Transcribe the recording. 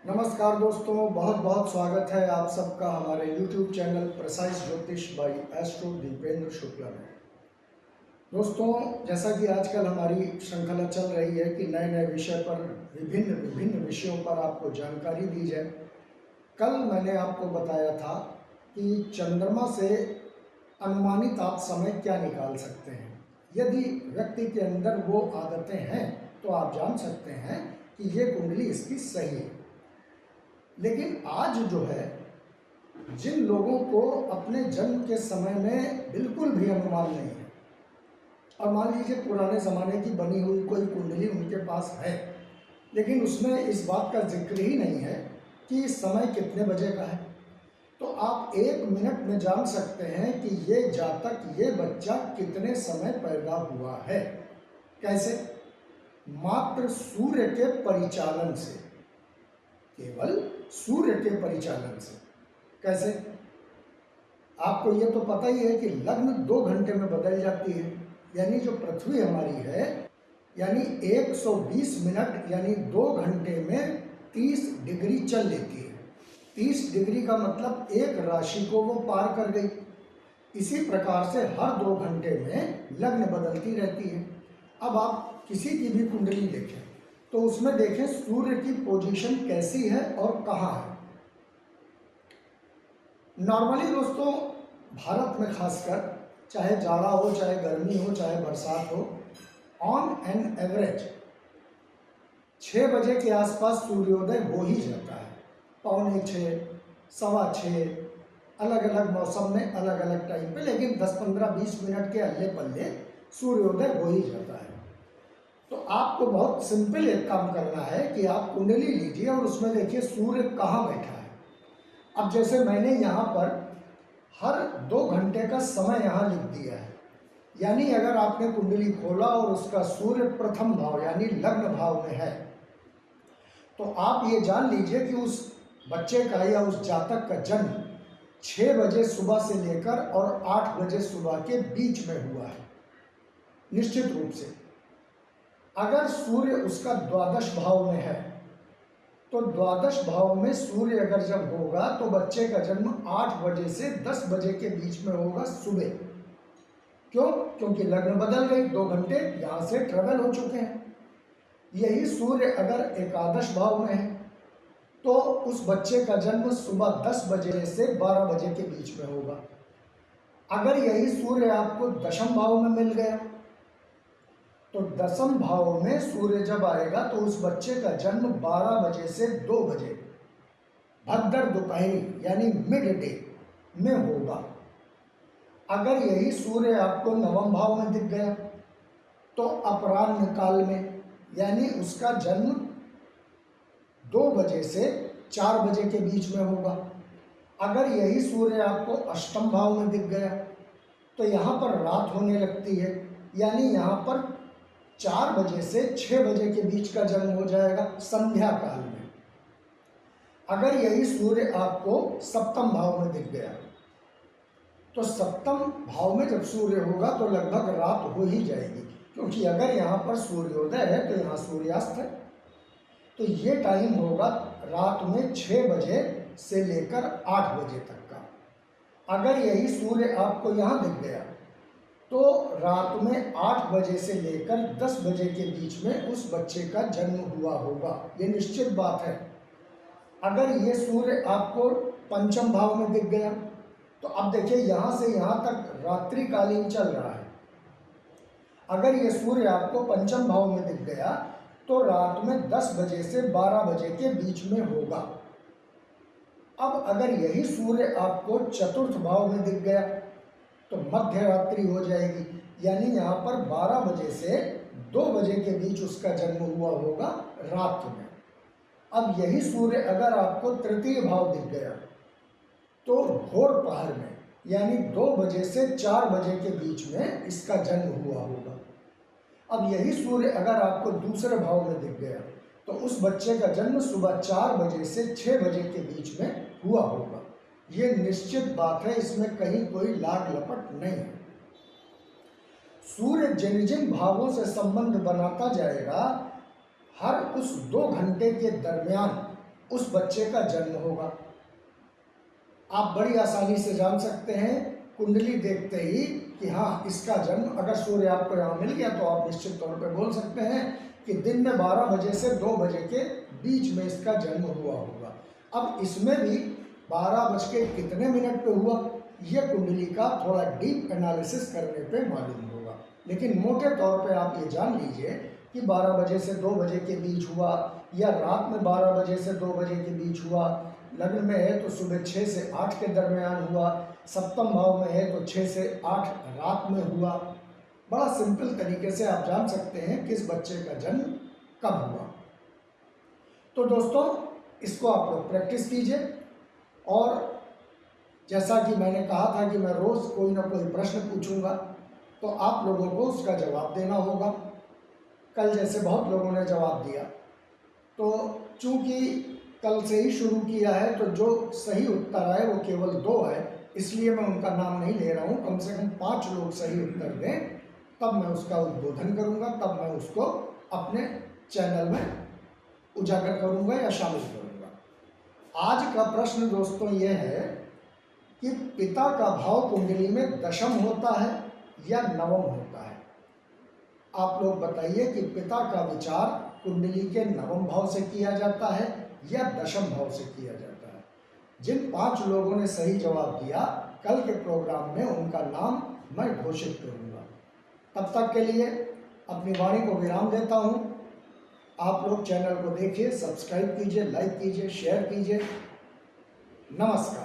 नमस्कार दोस्तों, बहुत बहुत स्वागत है आप सबका हमारे YouTube चैनल प्रिसाइज ज्योतिष बाई एस्ट्रो दीपेंद्र शुक्ला में। दोस्तों, जैसा कि आजकल हमारी श्रृंखला चल रही है कि नए नए विषय पर विभिन्न विभिन्न विषयों पर आपको जानकारी दी जाए। कल मैंने आपको बताया था कि चंद्रमा से अनुमानित आप समय क्या निकाल सकते हैं। यदि व्यक्ति के अंदर वो आदतें हैं तो आप जान सकते हैं कि ये कुंडली इसकी सही है। लेकिन आज जो है, जिन लोगों को अपने जन्म के समय में बिल्कुल भी अनुमान नहीं है, और मान लीजिए पुराने ज़माने की बनी हुई कोई कुंडली उनके पास है, लेकिन उसमें इस बात का जिक्र ही नहीं है कि समय कितने बजे का है, तो आप 1 मिनट में जान सकते हैं कि ये जातक, ये बच्चा कितने समय पैदा हुआ है। कैसे? मात्र सूर्य के परिचालन से, केवल सूर्य के परिचालन से। कैसे? आपको ये तो पता ही है कि लग्न 2 घंटे में बदल जाती है, यानी जो पृथ्वी हमारी है, यानी 120 मिनट यानी 2 घंटे में 30 डिग्री चल लेती है। 30 डिग्री का मतलब एक राशि को वो पार कर गई। इसी प्रकार से हर 2 घंटे में लग्न बदलती रहती है। अब आप किसी की भी कुंडली देखें तो उसमें देखें सूर्य की पोजीशन कैसी है और कहाँ है। नॉर्मली दोस्तों, भारत में खासकर, चाहे जाड़ा हो, चाहे गर्मी हो, चाहे बरसात हो, ऑन एन एवरेज 6 बजे के आसपास सूर्योदय हो ही जाता है। 5:45, 6:15, अलग अलग मौसम में अलग अलग टाइम पे, लेकिन 10, 15, 20 मिनट के अल्ले पल्ले सूर्योदय हो ही जाता है। तो आपको बहुत सिंपल एक काम करना है कि आप कुंडली लीजिए और उसमें देखिए सूर्य कहाँ बैठा है। अब जैसे मैंने यहाँ पर हर 2 घंटे का समय यहाँ लिख दिया है, यानी अगर आपने कुंडली खोला और उसका सूर्य प्रथम भाव यानी लग्न भाव में है, तो आप ये जान लीजिए कि उस बच्चे का या उस जातक का जन्म 6 बजे सुबह से लेकर और 8 बजे सुबह के बीच में हुआ है, निश्चित रूप से। अगर सूर्य उसका द्वादश भाव में है, तो द्वादश भाव में सूर्य अगर जब होगा तो बच्चे का जन्म 8 बजे से 10 बजे के बीच में होगा सुबह। क्यों? क्योंकि लग्न बदल गई, 2 घंटे यहाँ से ट्रेवल हो चुके हैं। यही सूर्य अगर एकादश भाव में है तो उस बच्चे का जन्म सुबह 10 बजे से 12 बजे के बीच में होगा। अगर यही सूर्य आपको दशम भाव में मिल गया तो दशम भाव में सूर्य जब आएगा तो उस बच्चे का जन्म 12 बजे से 2 बजे भद्र दोपहरी यानी मिड डे में होगा। अगर यही सूर्य आपको नवम भाव में दिख गया तो अपराह्न काल में, यानी उसका जन्म 2 बजे से 4 बजे के बीच में होगा। अगर यही सूर्य आपको अष्टम भाव में दिख गया तो यहाँ पर रात होने लगती है, यानी यहाँ पर 4 बजे से 6 बजे के बीच का जन्म हो जाएगा संध्या काल में। अगर यही सूर्य आपको सप्तम भाव में दिख गया तो सप्तम भाव में जब सूर्य होगा तो लगभग रात हो ही जाएगी, क्योंकि अगर यहाँ पर सूर्योदय है तो यहाँ सूर्यास्त है। तो ये टाइम होगा रात में 6 बजे से लेकर 8 बजे तक का। अगर यही सूर्य आपको यहाँ दिख गया तो रात में 8 बजे से लेकर 10 बजे के बीच में उस बच्चे का जन्म हुआ होगा, ये निश्चित बात है। अगर ये सूर्य आपको पंचम भाव में दिख गया तो अब देखिए यहाँ से यहाँ तक रात्रिकालीन चल रहा है। अगर ये सूर्य आपको पंचम भाव में दिख गया तो रात में 10 बजे से 12 बजे के बीच में होगा। अब अगर यही सूर्य आपको चतुर्थ भाव में दिख गया तो मध्य रात्रि हो जाएगी, यानी यहाँ पर 12 बजे से 2 बजे के बीच उसका जन्म हुआ होगा रात में। अब यही सूर्य अगर आपको तृतीय भाव दिख गया तो भोर पहर में, यानी 2 बजे से 4 बजे के बीच में इसका जन्म हुआ होगा। अब यही सूर्य अगर आपको दूसरे भाव में दिख गया तो उस बच्चे का जन्म सुबह 4 बजे से 6 बजे के बीच में हुआ होगा। ये निश्चित बात है, इसमें कहीं कोई लाग लपट नहीं है। सूर्य जिन जिन भावों से संबंध बनाता जाएगा, हर उस 2 घंटे के दरमियान उस बच्चे का जन्म होगा। आप बड़ी आसानी से जान सकते हैं कुंडली देखते ही कि हाँ इसका जन्म, अगर सूर्य आपको यहाँ मिल गया तो आप निश्चित तौर पे बोल सकते हैं कि दिन में 12 बजे से 2 बजे के बीच में इसका जन्म हुआ होगा। अब इसमें भी 12 बज के कितने मिनट पे हुआ, ये कुंडली का थोड़ा डीप एनालिसिस करने पे मालूम होगा। लेकिन मोटे तौर पे आप ये जान लीजिए कि 12 बजे से 2 बजे के बीच हुआ, या रात में 12 बजे से 2 बजे के बीच हुआ, लग्न में है तो सुबह 6 से 8 के दरमियान हुआ, सप्तम भाव में है तो 6 से 8 रात में हुआ। बड़ा सिंपल तरीके से आप जान सकते हैं किस बच्चे का जन्म कब हुआ। तो दोस्तों इसको आप लोग प्रैक्टिस कीजिए, और जैसा कि मैंने कहा था कि मैं रोज़ कोई ना कोई प्रश्न पूछूंगा, तो आप लोगों को उसका जवाब देना होगा। कल जैसे बहुत लोगों ने जवाब दिया, तो चूंकि कल से ही शुरू किया है तो जो सही उत्तर आए वो केवल 2 है, इसलिए मैं उनका नाम नहीं ले रहा हूँ। कम से कम 5 लोग सही उत्तर दें, तब मैं उसका उद्बोधन करूँगा, तब मैं उसको अपने चैनल में उजागर करूँगा या शामिल करूँगा। आज का प्रश्न दोस्तों ये है कि पिता का भाव कुंडली में दशम होता है या नवम होता है। आप लोग बताइए कि पिता का विचार कुंडली के नवम भाव से किया जाता है या दशम भाव से किया जाता है। जिन 5 लोगों ने सही जवाब दिया, कल के प्रोग्राम में उनका नाम मैं घोषित करूंगा। तब तक के लिए अपनी वाणी को विराम देता हूं। आप लोग चैनल को देखिए, सब्सक्राइब कीजिए, लाइक कीजिए, शेयर कीजिए। नमस्कार।